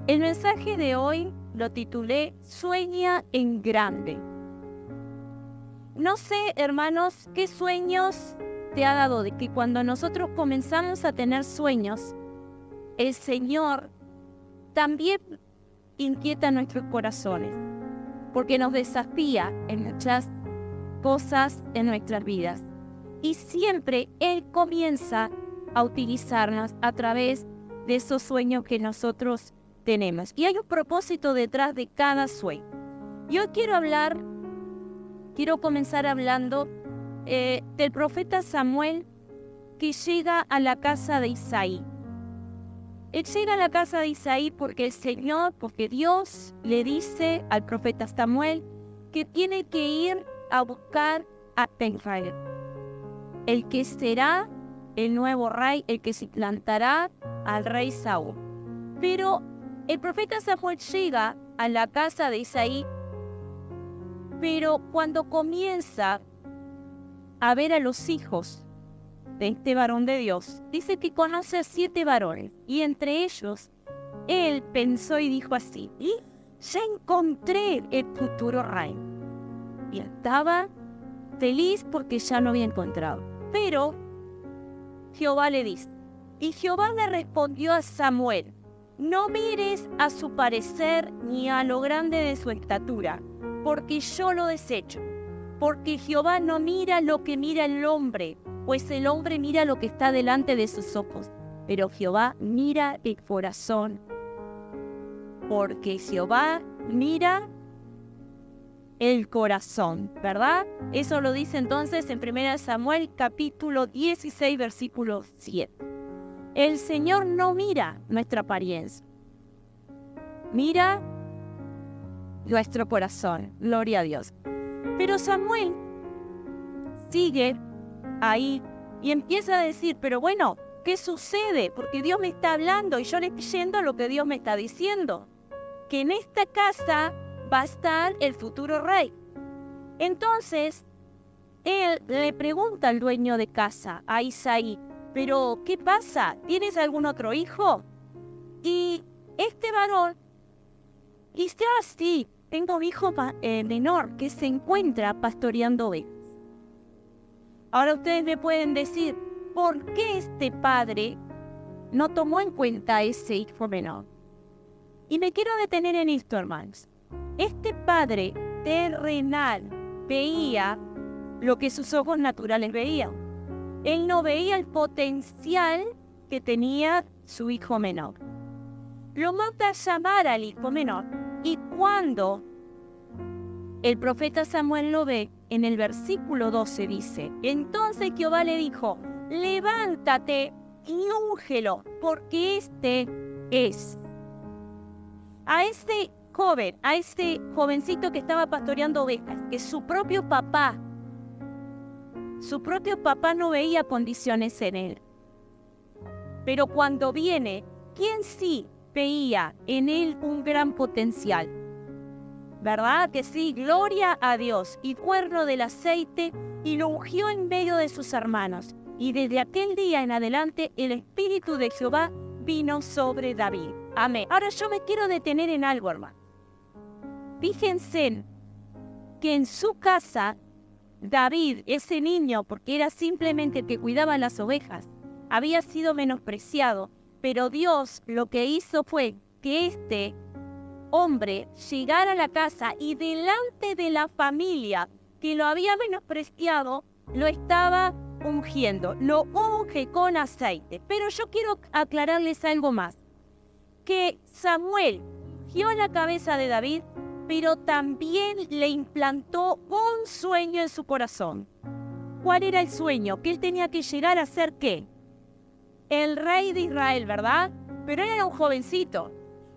El mensaje de hoy lo titulé Sueña en grande. No sé, hermanos, qué sueños te ha dado de que cuando nosotros comenzamos a tener sueños, el Señor también inquieta nuestros corazones, porque nos desafía en muchas cosas en nuestras vidas. Y siempre Él comienza a utilizarnos a través de esos sueños que nosotros tenemos. Y hay un propósito detrás de cada sueño. Y hoy quiero comenzar hablando del profeta Samuel que llega a la casa de Isaí. Él llega a la casa de Isaí porque Dios le dice al profeta Samuel que tiene que ir a buscar a Israel, el que será el nuevo rey, el que se plantará al rey Saúl. Pero el profeta Samuel llega a la casa de Isaí, pero cuando comienza a ver a los hijos de este varón de Dios, dice que conoce a 7 varones, y entre ellos, él pensó y dijo así: y ya encontré el futuro rey. Y estaba feliz porque ya lo había encontrado. Pero Jehová le dice, y Jehová le respondió a Samuel: no mires a su parecer ni a lo grande de su estatura, porque yo lo desecho. Porque Jehová no mira lo que mira el hombre, pues el hombre mira lo que está delante de sus ojos, pero Jehová mira el corazón. Porque Jehová mira el corazón, ¿verdad? Eso lo dice entonces en 1 Samuel capítulo 16, versículo 7. El Señor no mira nuestra apariencia, mira nuestro corazón. Gloria a Dios. Pero Samuel sigue ahí y empieza a decir, pero bueno, ¿qué sucede? Porque Dios me está hablando y yo le estoy yendo lo que Dios me está diciendo, que en esta casa va a estar el futuro rey. Entonces, él le pregunta al dueño de casa, a Isaí, pero ¿qué pasa? ¿Tienes algún otro hijo? Y este varón dice, sí, tengo un hijo menor que se encuentra pastoreando ovejas. Ahora ustedes me pueden decir, ¿por qué este padre no tomó en cuenta a ese hijo menor? Y me quiero detener en esto, hermanos. Este padre terrenal veía lo que sus ojos naturales veían. Él no veía el potencial que tenía su hijo menor. Lo manda a llamar al hijo menor. Y cuando el profeta Samuel lo ve, en el versículo 12 dice, entonces Jehová le dijo, levántate y úngelo, porque este es. A este jovencito que estaba pastoreando ovejas, que su propio papá no veía condiciones en él. Pero cuando viene, ¿quién sí veía en él un gran potencial? ¿Verdad que sí? Gloria a Dios. Y cuerno del aceite, y lo ungió en medio de sus hermanos. Y desde aquel día en adelante, el Espíritu de Jehová vino sobre David. Amén. Ahora yo me quiero detener en algo, hermano. Fíjense que en su casa, David, ese niño, porque era simplemente el que cuidaba las ovejas, había sido menospreciado. Pero Dios lo que hizo fue que este hombre llegara a la casa y delante de la familia que lo había menospreciado, lo estaba ungiendo. Lo unge con aceite. Pero yo quiero aclararles algo más. Que Samuel ungió la cabeza de David, pero también le implantó un sueño en su corazón. ¿Cuál era el sueño? Que él tenía que llegar a ser ¿qué? El rey de Israel, ¿verdad? Pero él era un jovencito.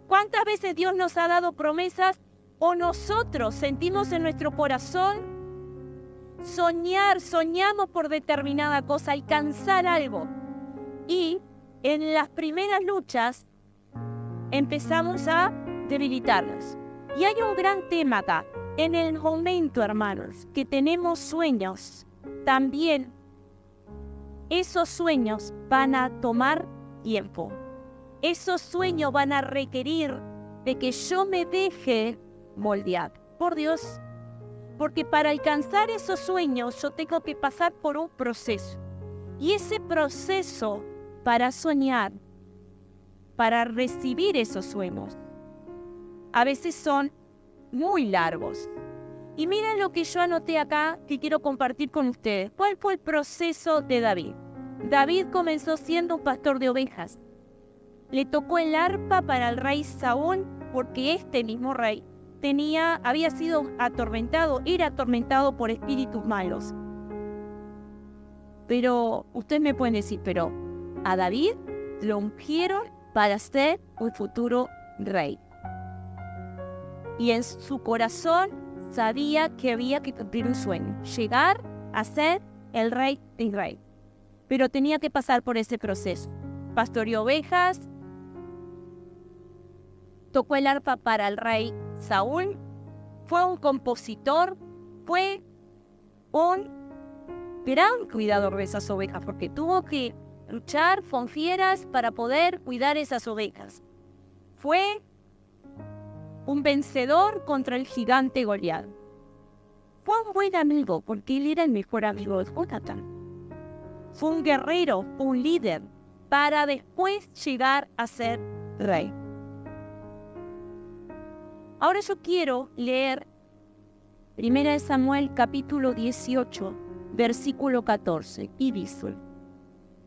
¿Cuántas veces Dios nos ha dado promesas o nosotros sentimos en nuestro corazón soñamos por determinada cosa, alcanzar algo? Y en las primeras luchas empezamos a debilitarnos. Y hay un gran tema acá. En el momento, hermanos, que tenemos sueños, también esos sueños van a tomar tiempo. Esos sueños van a requerir de que yo me deje moldear por Dios. Porque para alcanzar esos sueños yo tengo que pasar por un proceso. Y ese proceso para soñar, para recibir esos sueños, a veces son muy largos. Y miren lo que yo anoté acá que quiero compartir con ustedes. ¿Cuál fue el proceso de David? David comenzó siendo un pastor de ovejas. Le tocó el arpa para el rey Saúl porque este mismo rey había sido era atormentado por espíritus malos. Pero ustedes me pueden decir, pero a David lo ungieron para ser un futuro rey. Y en su corazón sabía que había que cumplir un sueño, llegar a ser el rey de Israel. Pero tenía que pasar por ese proceso. Pastoreó ovejas, tocó el arpa para el rey Saúl, fue un compositor, fue un gran cuidador de esas ovejas, porque tuvo que luchar con fieras para poder cuidar esas ovejas. Fue un vencedor contra el gigante Goliat. Fue un buen amigo, porque él era el mejor amigo de Jonatán. Fue un guerrero, un líder, para después llegar a ser rey. Ahora yo quiero leer 1 Samuel capítulo 18, versículo 14, y dice: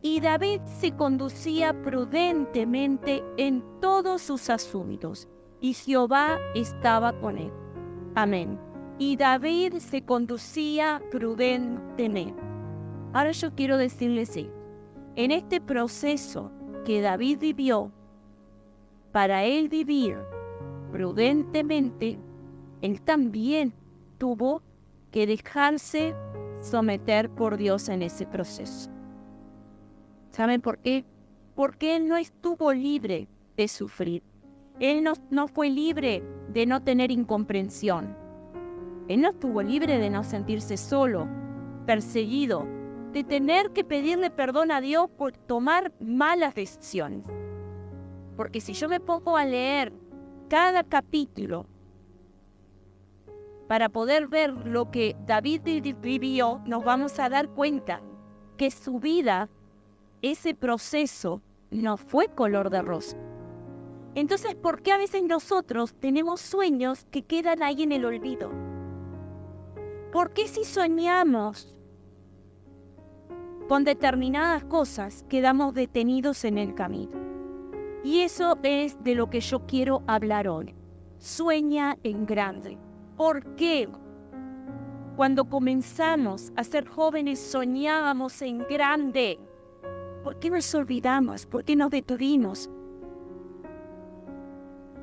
Y David se conducía prudentemente en todos sus asuntos, y Jehová estaba con él. Amén. Y David se conducía prudentemente. Ahora yo quiero decirles sí, en este proceso que David vivió, para él vivir prudentemente, él también tuvo que dejarse someter por Dios en ese proceso. ¿Saben por qué? Porque él no estuvo libre de sufrir. Él no fue libre de no tener incomprensión. Él no estuvo libre de no sentirse solo, perseguido, de tener que pedirle perdón a Dios por tomar malas decisiones. Porque si yo me pongo a leer cada capítulo para poder ver lo que David vivió, nos vamos a dar cuenta que su vida, ese proceso, no fue color de rosa. Entonces, ¿por qué a veces nosotros tenemos sueños que quedan ahí en el olvido? ¿Por qué si soñamos con determinadas cosas quedamos detenidos en el camino? Y eso es de lo que yo quiero hablar hoy. Sueña en grande. ¿Por qué? Cuando comenzamos a ser jóvenes soñábamos en grande. ¿Por qué nos olvidamos? ¿Por qué nos detuvimos?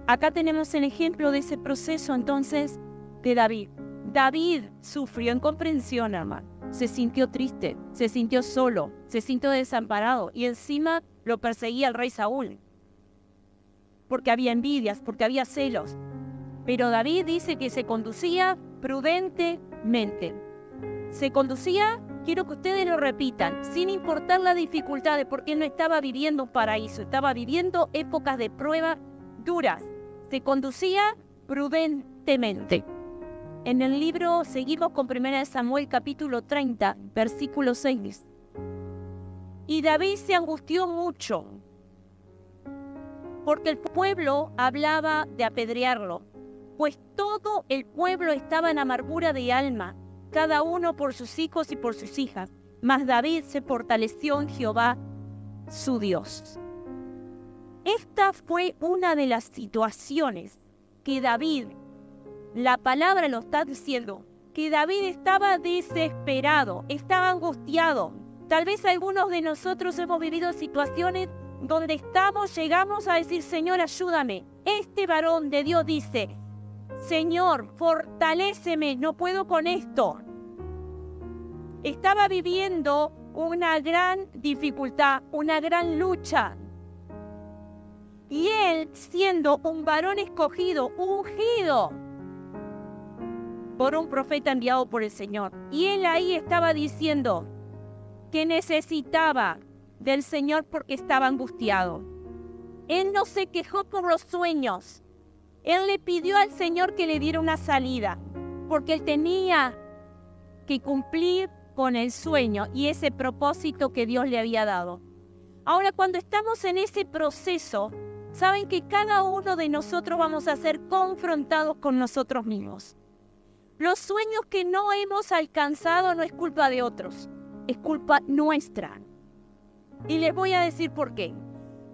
Acá tenemos el ejemplo de ese proceso entonces de David. David sufrió incomprensión, hermano. Se sintió triste, se sintió solo, se sintió desamparado y encima lo perseguía el rey Saúl. Porque había envidias, porque había celos. Pero David dice que se conducía prudentemente. Se conducía, quiero que ustedes lo repitan, sin importar las dificultades, porque él no estaba viviendo un paraíso, estaba viviendo épocas de prueba duras. Se conducía prudentemente. En el libro, seguimos con 1 Samuel capítulo 30, versículo 6. Y David se angustió mucho, porque el pueblo hablaba de apedrearlo, pues todo el pueblo estaba en amargura de alma, cada uno por sus hijos y por sus hijas. Mas David se fortaleció en Jehová, su Dios. Esta fue una de las situaciones que David, la palabra lo está diciendo, que David estaba desesperado, estaba angustiado. Tal vez algunos de nosotros hemos vivido situaciones donde llegamos a decir: Señor, ayúdame. Este varón de Dios dice: Señor, fortaléceme, no puedo con esto. Estaba viviendo una gran dificultad, una gran lucha. Y él, siendo un varón escogido, ungido por un profeta enviado por el Señor, y él ahí estaba diciendo que necesitaba del Señor porque estaba angustiado. Él no se quejó por los sueños. Él le pidió al Señor que le diera una salida, porque él tenía que cumplir con el sueño y ese propósito que Dios le había dado. Ahora, cuando estamos en ese proceso, saben que cada uno de nosotros vamos a ser confrontados con nosotros mismos. Los sueños que no hemos alcanzado no es culpa de otros, es culpa nuestra. Y les voy a decir por qué.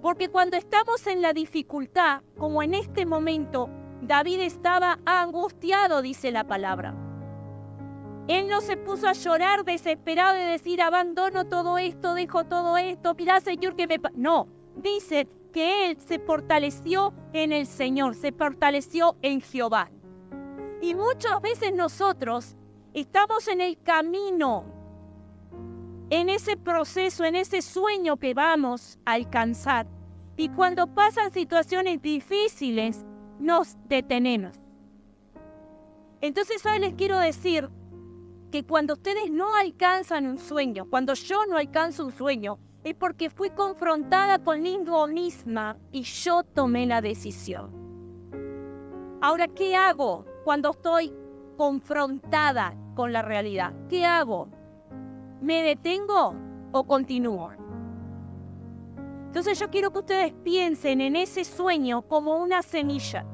Porque cuando estamos en la dificultad, como en este momento, David estaba angustiado, dice la palabra. Él no se puso a llorar desesperado y decir, abandono todo esto, dejo todo esto, mirá, Señor, que me... No, dice que él se fortaleció en el Señor, se fortaleció en Jehová. Y muchas veces nosotros estamos en el camino, en ese proceso, en ese sueño que vamos a alcanzar. Y cuando pasan situaciones difíciles, nos detenemos. Entonces hoy les quiero decir que cuando ustedes no alcanzan un sueño, cuando yo no alcanzo un sueño, es porque fui confrontada conmigo misma y yo tomé la decisión. Ahora, ¿qué hago cuando estoy confrontada con la realidad? ¿Qué hago? ¿Me detengo o continúo? Entonces yo quiero que ustedes piensen en ese sueño como una semilla.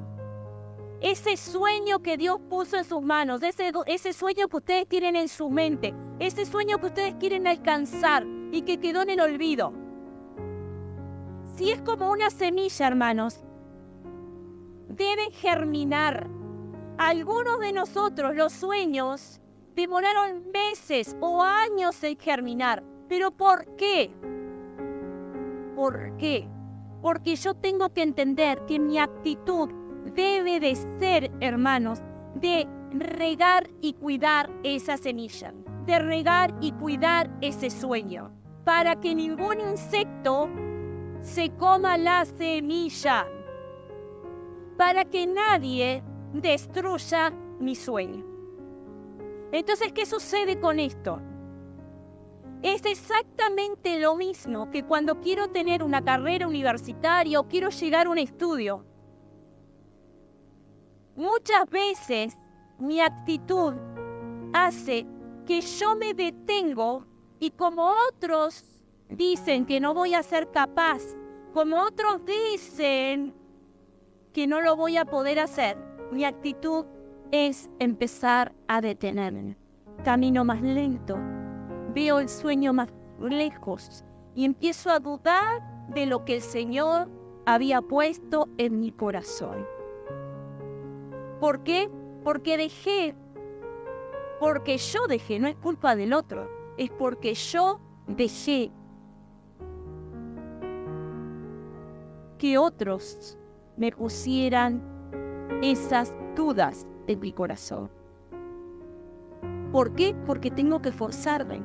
Ese sueño que Dios puso en sus manos, ese sueño que ustedes tienen en su mente, ese sueño que ustedes quieren alcanzar y que quedó en el olvido. Si es como una semilla, hermanos, deben germinar. Algunos de nosotros los sueños demoraron meses o años en germinar. ¿Pero por qué? ¿Por qué? Porque yo tengo que entender que mi actitud debe de ser, hermanos, de regar y cuidar esa semilla, de regar y cuidar ese sueño, para que ningún insecto se coma la semilla, para que nadie destruya mi sueño. Entonces, ¿qué sucede con esto? Es exactamente lo mismo que cuando quiero tener una carrera universitaria o quiero llegar a un estudio. Muchas veces mi actitud hace que yo me detengo y como otros dicen que no voy a ser capaz, como otros dicen que no lo voy a poder hacer, mi actitud es empezar a detenerme. Camino más lento, veo el sueño más lejos y empiezo a dudar de lo que el Señor había puesto en mi corazón. ¿Por qué? Porque yo dejé, no es culpa del otro, es porque yo dejé que otros me pusieran esas dudas de mi corazón. ¿Por qué? Porque tengo que forzarme.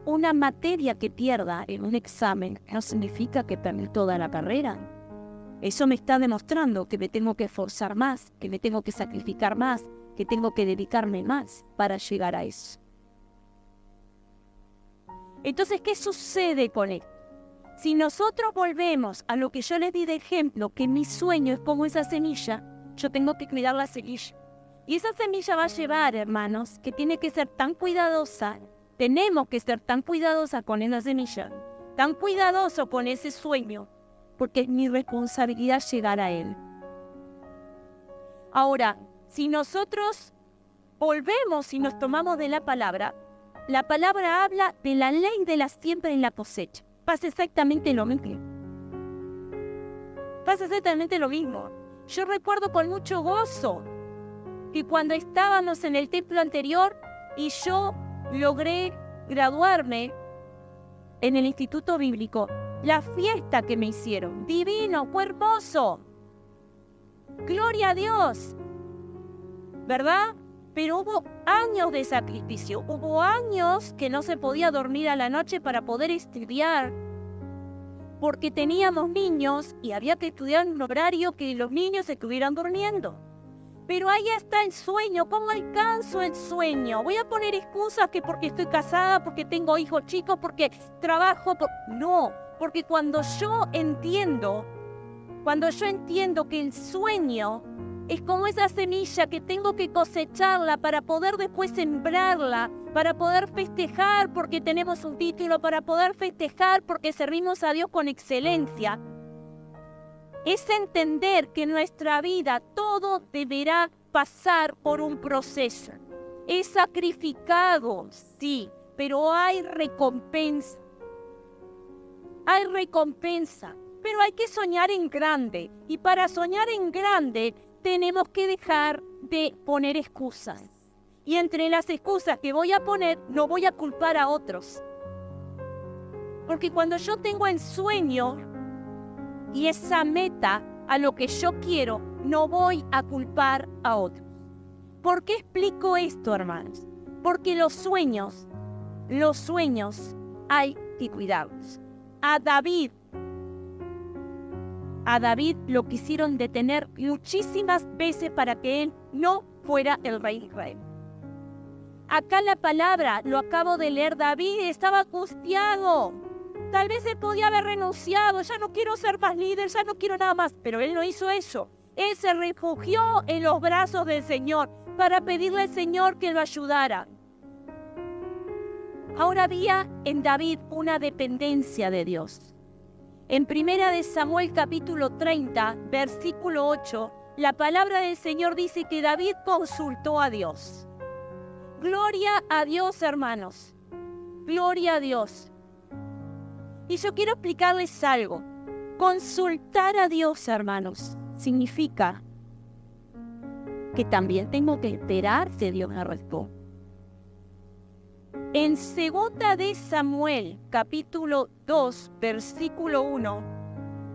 Una materia que pierda en un examen no significa que perdí toda la carrera. Eso me está demostrando que me tengo que esforzar más, que me tengo que sacrificar más, que tengo que dedicarme más para llegar a eso. Entonces, ¿qué sucede con esto? Si nosotros volvemos a lo que yo les di de ejemplo, que mi sueño es como esa semilla, yo tengo que cuidar la semilla. Y esa semilla va a llevar, hermanos, que tiene que ser tan cuidadosa, tenemos que ser tan cuidadosa con esa semilla, tan cuidadoso con ese sueño, porque es mi responsabilidad llegar a él. Ahora, si nosotros volvemos y nos tomamos de la palabra habla de la ley de la siembra y la cosecha. Pasa exactamente lo mismo. Pasa exactamente lo mismo. Yo recuerdo con mucho gozo que cuando estábamos en el templo anterior y yo logré graduarme en el instituto bíblico, la fiesta que me hicieron, divino, fue hermoso. Gloria a Dios, ¿verdad? Pero hubo años de sacrificio, hubo años que no se podía dormir a la noche para poder estudiar, porque teníamos niños y había que estudiar en un horario que los niños estuvieran durmiendo. Pero ahí está el sueño. ¿Cómo alcanzo el sueño? Voy a poner excusas que porque estoy casada, porque tengo hijos chicos, porque trabajo. No, porque cuando yo entiendo que el sueño Es como esa semilla que tengo que cosecharla para poder después sembrarla, para poder festejar porque tenemos un título, para poder festejar porque servimos a Dios con excelencia. Es entender que en nuestra vida todo deberá pasar por un proceso. Es sacrificado, sí, pero hay recompensa. Hay recompensa, pero hay que soñar en grande. Y para soñar en grande tenemos que dejar de poner excusas. Y entre las excusas que voy a poner, no voy a culpar a otros. Porque cuando yo tengo el sueño y esa meta a lo que yo quiero, no voy a culpar a otros. ¿Por qué explico esto, hermanos? Porque los sueños hay que cuidarlos. A David lo quisieron detener muchísimas veces para que él no fuera el rey de Israel. Acá la palabra, lo acabo de leer, David estaba angustiado. Tal vez él podía haber renunciado, ya no quiero ser más líder, ya no quiero nada más, pero él no hizo eso. Él se refugió en los brazos del Señor para pedirle al Señor que lo ayudara. Ahora había en David una dependencia de Dios. En 1 Samuel capítulo 30, versículo 8, la palabra del Señor dice que David consultó a Dios. Gloria a Dios, hermanos. Gloria a Dios. Y yo quiero explicarles algo. Consultar a Dios, hermanos, significa que también tengo que esperar que Dios me responda. En 2 de Samuel, capítulo 2, versículo 1,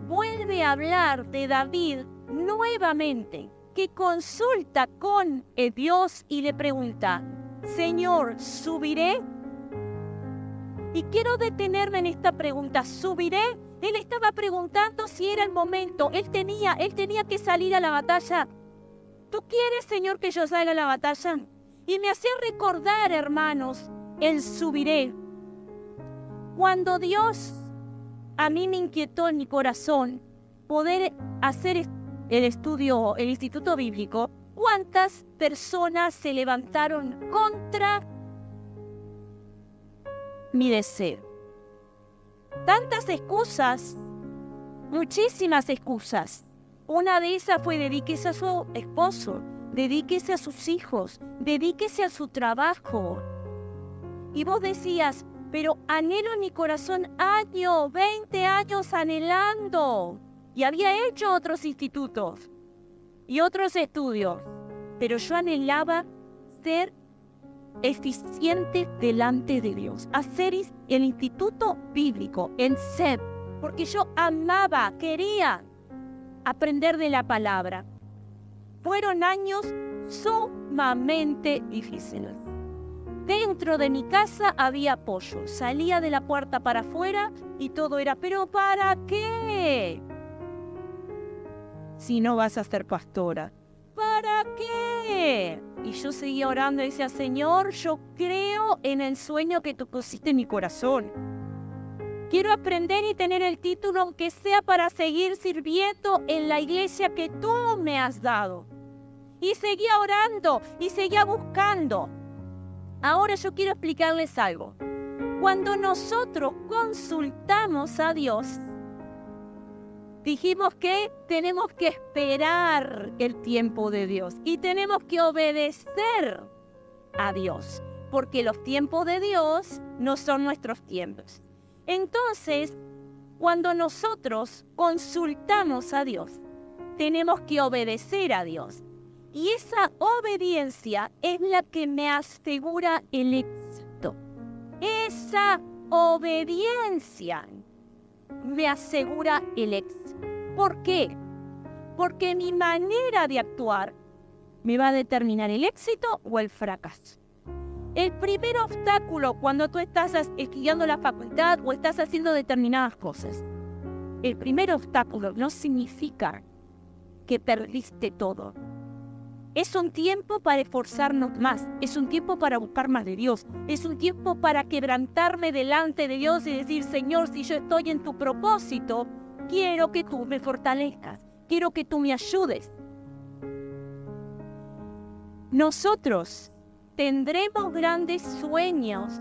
vuelve a hablar de David nuevamente, que consulta con Dios y le pregunta, Señor, ¿subiré? Y quiero detenerme en esta pregunta, ¿subiré? Él estaba preguntando si era el momento, él tenía que salir a la batalla. ¿Tú quieres, Señor, que yo salga a la batalla? Y me hacía recordar, hermanos, el subiré. Cuando Dios a mí me inquietó en mi corazón poder hacer el estudio, el instituto bíblico, ¿cuántas personas se levantaron contra mi deseo? Tantas excusas, muchísimas excusas. Una de esas fue dedíquese a su esposo, dedíquese a sus hijos, dedíquese a su trabajo. Y vos decías, pero anhelo en mi corazón años, 20 años anhelando. Y había hecho otros institutos y otros estudios. Pero yo anhelaba ser eficiente delante de Dios. Hacer el instituto bíblico, en SEP. Porque yo amaba, quería aprender de la palabra. Fueron años sumamente difíciles. Dentro de mi casa había apoyo. Salía de la puerta para afuera y todo era, ¿pero para qué? Si no vas a ser pastora. ¿Para qué? Y yo seguía orando y decía, Señor, yo creo en el sueño que tú pusiste en mi corazón. Quiero aprender y tener el título, aunque sea para seguir sirviendo en la iglesia que tú me has dado. Y seguía orando y seguía buscando. Ahora yo quiero explicarles algo. Cuando nosotros consultamos a Dios, dijimos que tenemos que esperar el tiempo de Dios y tenemos que obedecer a Dios, porque los tiempos de Dios no son nuestros tiempos. Entonces, cuando nosotros consultamos a Dios, tenemos que obedecer a Dios. Y esa obediencia es la que me asegura el éxito. Esa obediencia me asegura el éxito. ¿Por qué? Porque mi manera de actuar me va a determinar el éxito o el fracaso. El primer obstáculo cuando tú estás estudiando la facultad o estás haciendo determinadas cosas, el primer obstáculo no significa que perdiste todo. Es un tiempo para esforzarnos más, es un tiempo para buscar más de Dios, es un tiempo para quebrantarme delante de Dios y decir, Señor, si yo estoy en tu propósito, quiero que tú me fortalezcas, quiero que tú me ayudes. Nosotros tendremos grandes sueños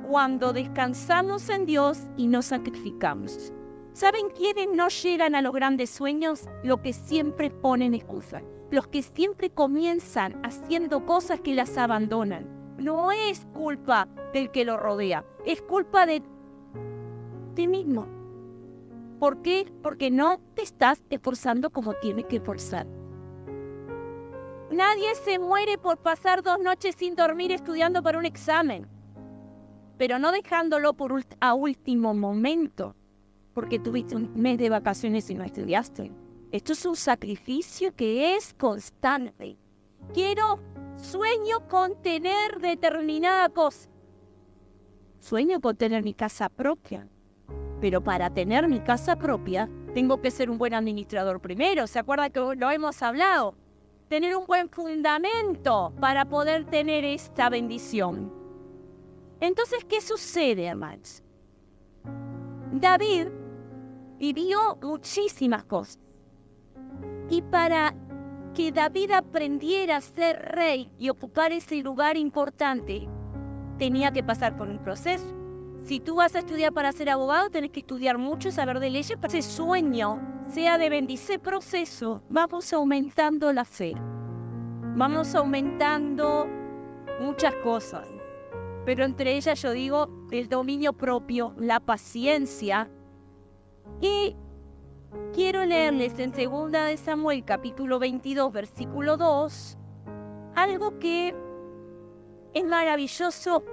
cuando descansamos en Dios y nos sacrificamos. ¿Saben quiénes no llegan a los grandes sueños? Los que siempre ponen excusas. Los que siempre comienzan haciendo cosas que las abandonan. No es culpa del que lo rodea, es culpa de ti mismo. ¿Por qué? Porque no te estás esforzando como tienes que esforzar. Nadie se muere por pasar 2 noches sin dormir estudiando para un examen, pero no dejándolo a último momento, porque tuviste un mes de vacaciones y no estudiaste. Esto es un sacrificio que es constante. Sueño con tener determinada cosa. Sueño con tener mi casa propia. Pero para tener mi casa propia, tengo que ser un buen administrador primero. ¿Se acuerdan que lo hemos hablado? Tener un buen fundamento para poder tener esta bendición. Entonces, ¿qué sucede, hermanos? David vivió muchísimas cosas. Y para que David aprendiera a ser rey y ocupar ese lugar importante, tenía que pasar por un proceso. Si tú vas a estudiar para ser abogado, tenés que estudiar mucho y saber de leyes para que ese sueño sea de bendición. Ese proceso, vamos aumentando la fe. Vamos aumentando muchas cosas. Pero entre ellas yo digo el dominio propio, la paciencia. Y quiero leerles en 2 de Samuel, capítulo 22, versículo 2, algo que es maravilloso.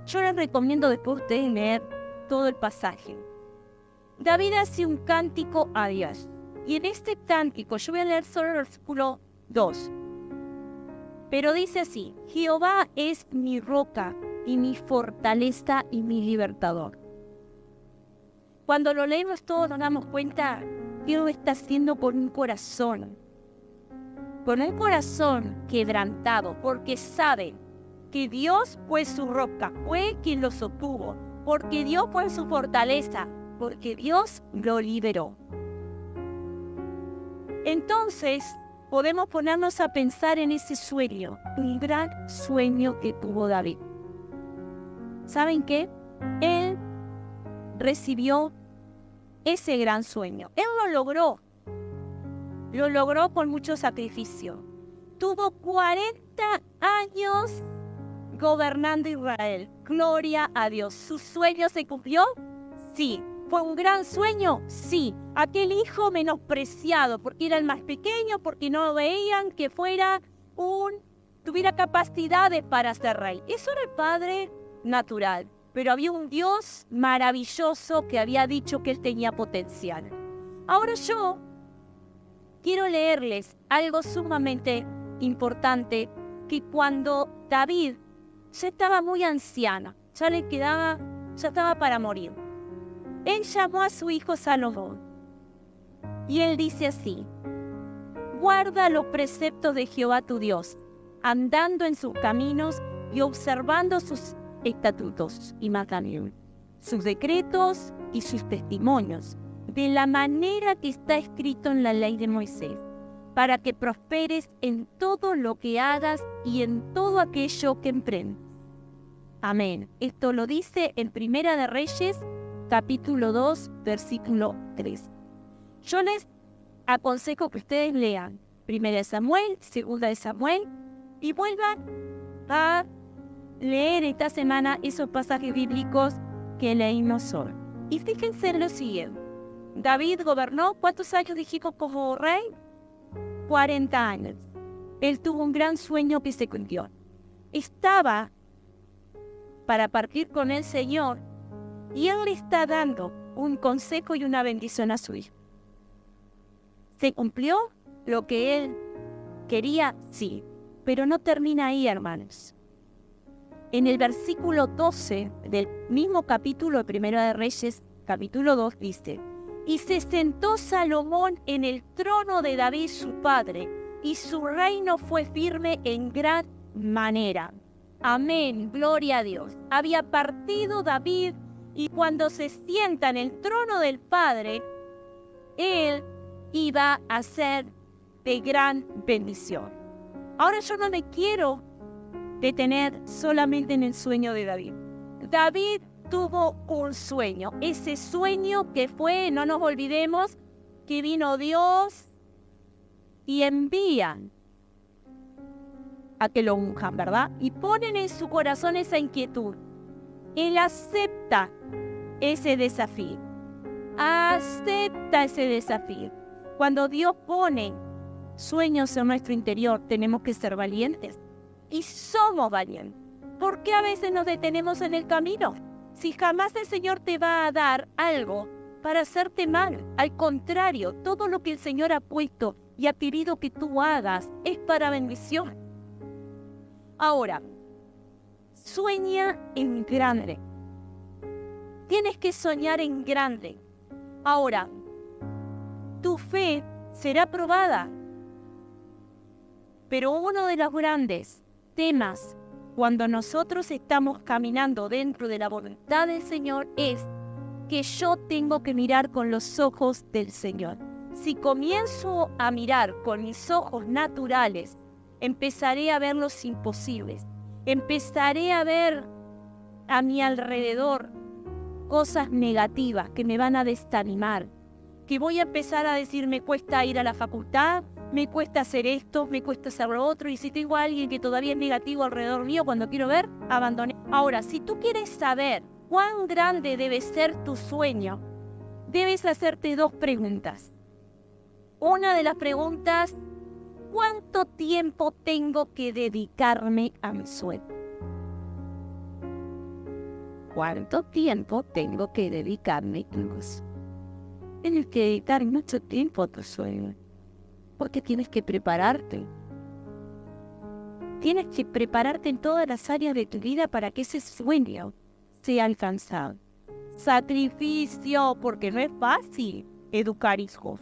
Yo les recomiendo después ustedes leer todo el pasaje. David hace un cántico a Dios. Y en este cántico, yo voy a leer solo el versículo 2. Pero dice así: Jehová es mi roca y mi fortaleza y mi libertador. Cuando lo leemos todos nos damos cuenta que lo está haciendo con un corazón quebrantado, porque sabe que Dios fue su roca, fue quien lo sostuvo, porque Dios fue su fortaleza, porque Dios lo liberó. Entonces, podemos ponernos a pensar en ese sueño, un gran sueño que tuvo David. ¿Saben qué? Él recibió ese gran sueño. Él lo logró con mucho sacrificio. Tuvo 40 años gobernando Israel. Gloria a Dios. ¿Su sueño se cumplió? Sí. ¿Fue un gran sueño? Sí. Aquel hijo menospreciado porque era el más pequeño, porque no veían que tuviera capacidades para ser rey. Eso era el padre natural. Pero había un Dios maravilloso que había dicho que él tenía potencial. Ahora yo quiero leerles algo sumamente importante, que cuando David ya estaba muy anciana, ya estaba para morir, él llamó a su hijo Salomón. Y él dice así: guarda los preceptos de Jehová tu Dios, andando en sus caminos y observando sus estatutos y mandamientos, sus decretos y sus testimonios, de la manera que está escrito en la ley de Moisés, para que prosperes en todo lo que hagas y en todo aquello que emprendas. Amén. Esto lo dice en Primera de Reyes, capítulo 2, versículo 3. Yo les aconsejo que ustedes lean Primera de Samuel, Segunda de Samuel y vuelvan a leer esta semana esos pasajes bíblicos que leímos hoy. Y fíjense en lo siguiente. David gobernó, ¿cuántos años dijimos como rey? 40 años. Él tuvo un gran sueño que se cumplió. Estaba para partir con el Señor y Él le está dando un consejo y una bendición a su hijo. ¿Se cumplió lo que Él quería? Sí, pero no termina ahí, hermanos. En el versículo 12 del mismo capítulo de Primera de Reyes, capítulo 2, dice: y se sentó Salomón en el trono de David su padre, y su reino fue firme en gran manera. Amén, gloria a Dios. Había partido David, y cuando se sienta en el trono del Padre, él iba a ser de gran bendición. Ahora yo no me quiero detener solamente en el sueño de David. David tuvo un sueño. Ese sueño que fue, no nos olvidemos, que vino Dios y envían a que lo unjan, ¿verdad? Y ponen en su corazón esa inquietud. Él acepta ese desafío. Acepta ese desafío. Cuando Dios pone sueños en nuestro interior, tenemos que ser valientes. Y somos valientes. ¿Por qué a veces nos detenemos en el camino? Si jamás el Señor te va a dar algo para hacerte mal. Al contrario, todo lo que el Señor ha puesto y ha querido que tú hagas es para bendición. Ahora, sueña en grande. Tienes que soñar en grande. Ahora, tu fe será probada. Pero uno de los grandes temas cuando nosotros estamos caminando dentro de la voluntad del Señor es que yo tengo que mirar con los ojos del Señor. Si comienzo a mirar con mis ojos naturales, empezaré a ver los imposibles. Empezaré a ver a mi alrededor cosas negativas que me van a desanimar. Que voy a empezar a decir, me cuesta ir a la facultad, me cuesta hacer esto, me cuesta hacer lo otro. Y si tengo a alguien que todavía es negativo alrededor mío, cuando quiero ver, abandoné. Ahora, si tú quieres saber cuán grande debe ser tu sueño, debes hacerte dos preguntas. Una de las preguntas, ¿cuánto tiempo tengo que dedicarme a mi sueño? ¿Cuánto tiempo tengo que dedicarme a mi sueño? Tienes que dedicar mucho tiempo a tu sueño, porque tienes que prepararte. Tienes que prepararte en todas las áreas de tu vida para que ese sueño sea alcanzado. Sacrificio, porque no es fácil educar hijos.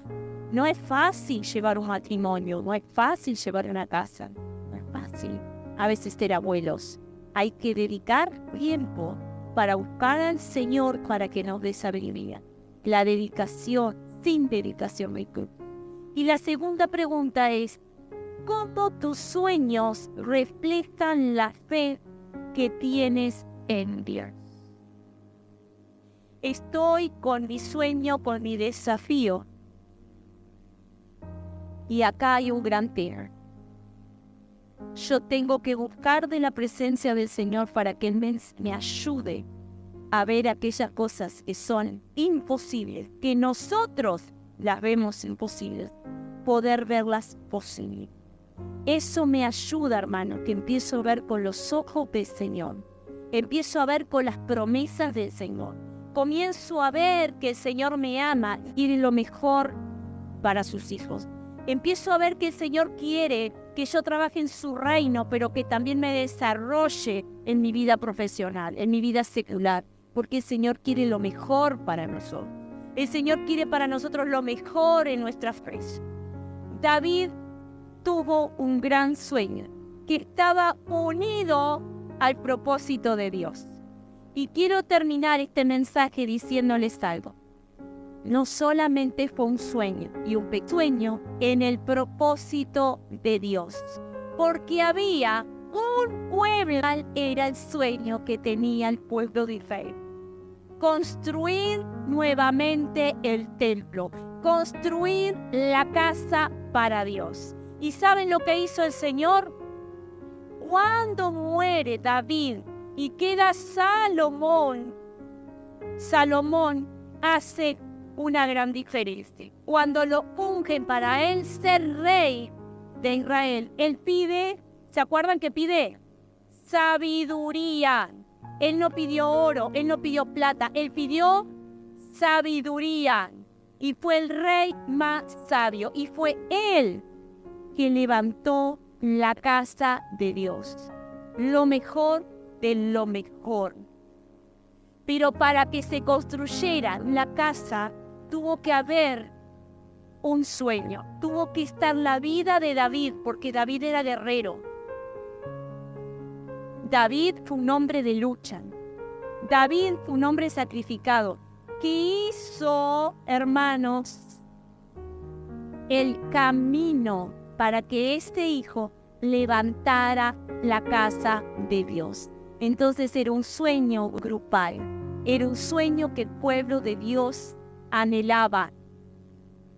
No es fácil llevar un matrimonio, no es fácil llevar una casa, no es fácil. A veces ser abuelos. Hay que dedicar tiempo para buscar al Señor para que nos dé sabiduría. La dedicación, sin dedicación no hay culpa. Y la segunda pregunta es, ¿cómo tus sueños reflejan la fe que tienes en Dios? Estoy con mi sueño, con mi desafío. Y acá hay un gran tema. Yo tengo que buscar de la presencia del Señor para que Él me ayude a ver aquellas cosas que son imposibles, que nosotros las vemos imposibles, poder verlas posibles. Eso me ayuda, hermano, que empiezo a ver con los ojos del Señor. Empiezo a ver con las promesas del Señor. Comienzo a ver que el Señor me ama y quiere lo mejor para sus hijos. Empiezo a ver que el Señor quiere que yo trabaje en su reino, pero que también me desarrolle en mi vida profesional, en mi vida secular, porque el Señor quiere lo mejor para nosotros. El Señor quiere para nosotros lo mejor en nuestra fe. David tuvo un gran sueño que estaba unido al propósito de Dios. Y quiero terminar este mensaje diciéndoles algo. No solamente fue un sueño y un sueño en el propósito de Dios, porque había un pueblo, era el sueño que tenía el pueblo de Israel. Construir nuevamente el templo, construir la casa para Dios. ¿Y saben lo que hizo el Señor? Cuando muere David y queda Salomón, Salomón hace una gran diferencia. Cuando lo ungen para él ser rey de Israel, él pide, ¿se acuerdan que pide? Sabiduría. Él no pidió oro, él no pidió plata, él pidió sabiduría. Y fue el rey más sabio. Y fue él quien levantó la casa de Dios. Lo mejor de lo mejor. Pero para que se construyera la casa, tuvo que haber un sueño. Tuvo que estar la vida de David, porque David era guerrero. David fue un hombre de lucha. David fue un hombre sacrificado, que hizo, hermanos, el camino para que este hijo levantara la casa de Dios. Entonces era un sueño grupal, era un sueño que el pueblo de Dios anhelaba.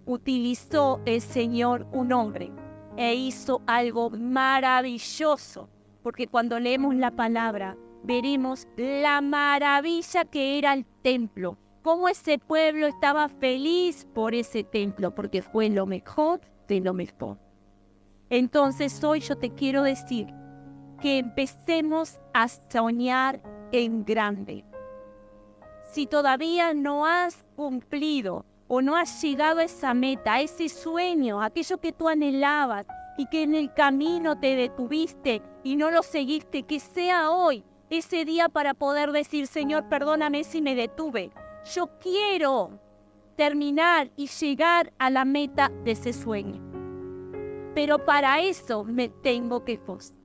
Utilizó el Señor un hombre e hizo algo maravilloso, porque cuando leemos la palabra veremos la maravilla que era el templo, cómo ese pueblo estaba feliz por ese templo, porque fue lo mejor de lo mejor. Entonces hoy yo te quiero decir que empecemos a soñar en grande. Si todavía no has cumplido o no has llegado a esa meta, a ese sueño, aquello que tú anhelabas y que en el camino te detuviste y no lo seguiste, que sea hoy ese día para poder decir: Señor, perdóname si me detuve. Yo quiero terminar y llegar a la meta de ese sueño. Pero para eso me tengo que esforzar.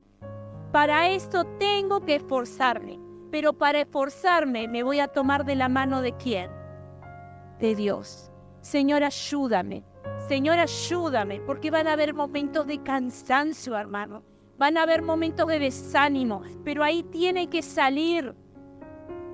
Para eso tengo que esforzarme. Pero para esforzarme me voy a tomar de la mano ¿de quién? De Dios. Señor, ayúdame. Señor, ayúdame, porque van a haber momentos de cansancio, hermano. Van a haber momentos de desánimo, pero ahí tiene que salir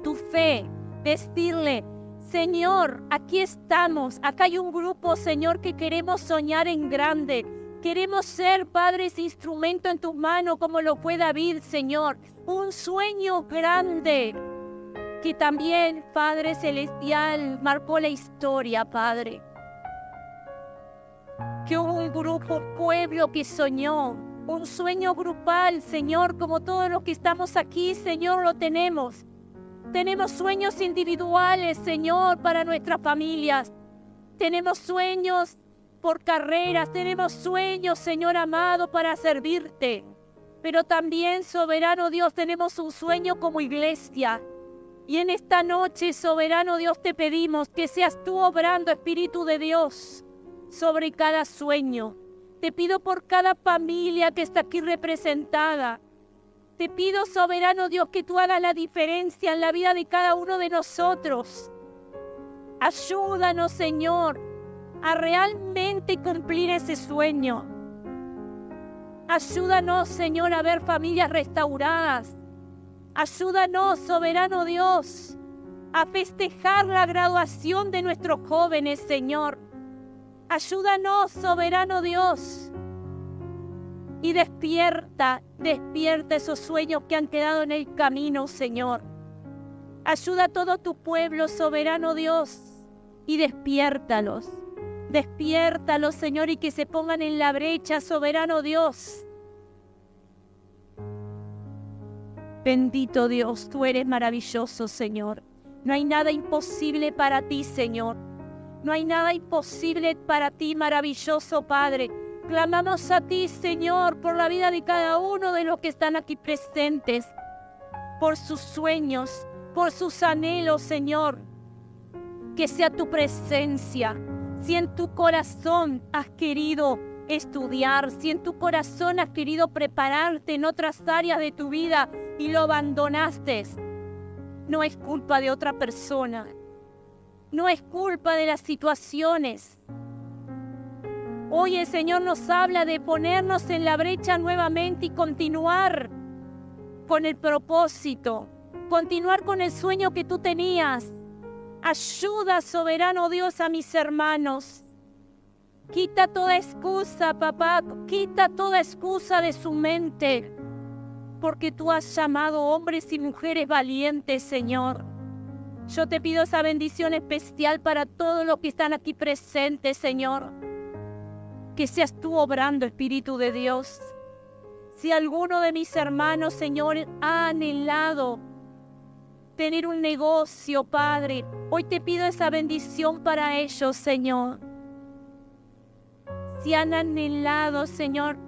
tu fe. Decirle: Señor, aquí estamos. Acá hay un grupo, Señor, que queremos soñar en grande. Queremos ser, Padre, ese instrumento en tus manos como lo fue David, Señor. Un sueño grande que también, Padre Celestial, marcó la historia, Padre. Que hubo un grupo, un pueblo que soñó. Un sueño grupal, Señor, como todos los que estamos aquí, Señor, lo tenemos. Tenemos sueños individuales, Señor, para nuestras familias. Tenemos sueños por carreras, tenemos sueños, Señor amado, para servirte. Pero también, soberano Dios, tenemos un sueño como iglesia. Y en esta noche, soberano Dios, te pedimos que seas tú obrando, Espíritu de Dios, sobre cada sueño. Te pido por cada familia que está aquí representada. Te pido, soberano Dios, que tú hagas la diferencia en la vida de cada uno de nosotros. Ayúdanos, Señor, a realmente cumplir ese sueño. Ayúdanos, Señor, a ver familias restauradas. Ayúdanos, soberano Dios, a festejar la graduación de nuestros jóvenes, Señor. Ayúdanos, soberano Dios, y despierta esos sueños que han quedado en el camino, Señor. Ayuda a todo tu pueblo, soberano Dios, y despiértalos. Despiértalos, Señor, y que se pongan en la brecha, soberano Dios. Bendito Dios, tú eres maravilloso, Señor. No hay nada imposible para ti, Señor. No hay nada imposible para ti, maravilloso Padre. Clamamos a ti, Señor, por la vida de cada uno de los que están aquí presentes, por sus sueños, por sus anhelos, Señor. Que sea tu presencia. Si en tu corazón has querido estudiar, si en tu corazón has querido prepararte en otras áreas de tu vida y lo abandonaste, no es culpa de otra persona. No es culpa de las situaciones. Hoy el Señor nos habla de ponernos en la brecha nuevamente y continuar con el propósito, continuar con el sueño que tú tenías. Ayuda, soberano Dios, a mis hermanos. Quita toda excusa, papá, quita toda excusa de su mente, porque tú has llamado hombres y mujeres valientes, Señor. Yo te pido esa bendición especial para todos los que están aquí presentes, Señor. Que seas tú obrando, Espíritu de Dios. Si alguno de mis hermanos, Señor, ha anhelado tener un negocio, Padre, hoy te pido esa bendición para ellos, Señor. Si han anhelado, Señor,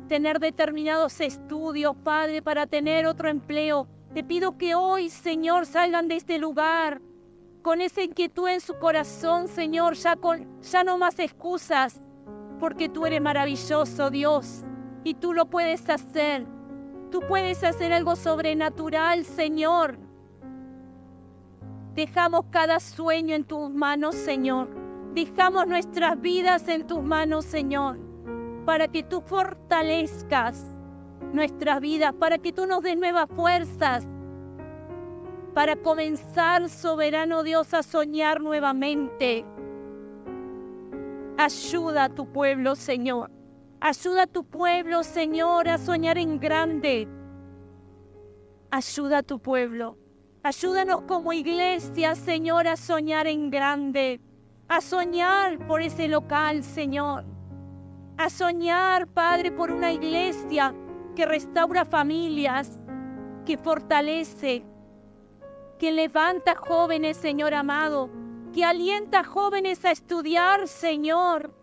tener determinados estudios, Padre, para tener otro empleo, te pido que hoy, Señor, salgan de este lugar con esa inquietud en su corazón, Señor, ya no más excusas, porque tú eres maravilloso, Dios, y tú lo puedes hacer. Tú puedes hacer algo sobrenatural, Señor. Dejamos cada sueño en tus manos, Señor. Dejamos nuestras vidas en tus manos, Señor, para que tú fortalezcas nuestras vidas, para que tú nos des nuevas fuerzas, para comenzar, soberano Dios, a soñar nuevamente. Ayuda a tu pueblo, Señor. Ayuda a tu pueblo, Señor, a soñar en grande. Ayuda a tu pueblo. Ayúdanos como iglesia, Señor, a soñar en grande. A soñar por ese local, Señor. A soñar, Padre, por una iglesia que restaura familias, que fortalece, que levanta jóvenes, Señor amado, que alienta a jóvenes a estudiar, Señor.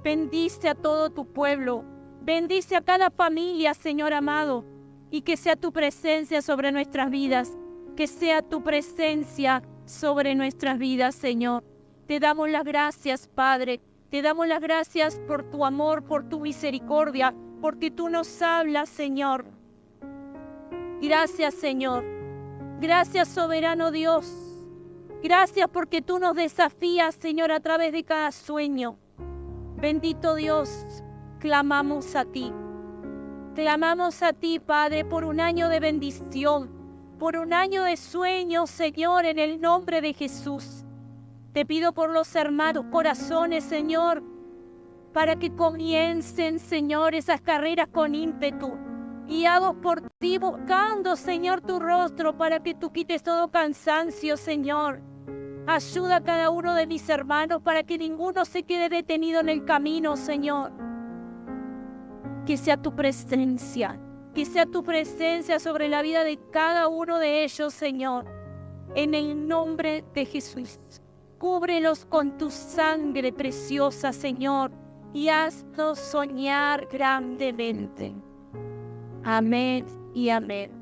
Bendice a todo tu pueblo, bendice a cada familia, Señor amado, y que sea tu presencia sobre nuestras vidas, que sea tu presencia sobre nuestras vidas, Señor. Te damos las gracias, Padre, te damos las gracias por tu amor, por tu misericordia, porque tú nos hablas, Señor. Gracias, Señor. Gracias, soberano Dios. Gracias porque tú nos desafías, Señor, a través de cada sueño. Bendito Dios, clamamos a ti. Clamamos a ti, Padre, por un año de bendición, por un año de sueños, Señor, en el nombre de Jesús. Te pido por los hermanos corazones, Señor, para que comiencen, Señor, esas carreras con ímpetu. Guiados por ti, buscando, Señor, tu rostro, para que tú quites todo cansancio, Señor. Ayuda a cada uno de mis hermanos para que ninguno se quede detenido en el camino, Señor. Que sea tu presencia sobre la vida de cada uno de ellos, Señor. En el nombre de Jesús. Cúbrelos con tu sangre preciosa, Señor, y haznos soñar grandemente. Amén y amén.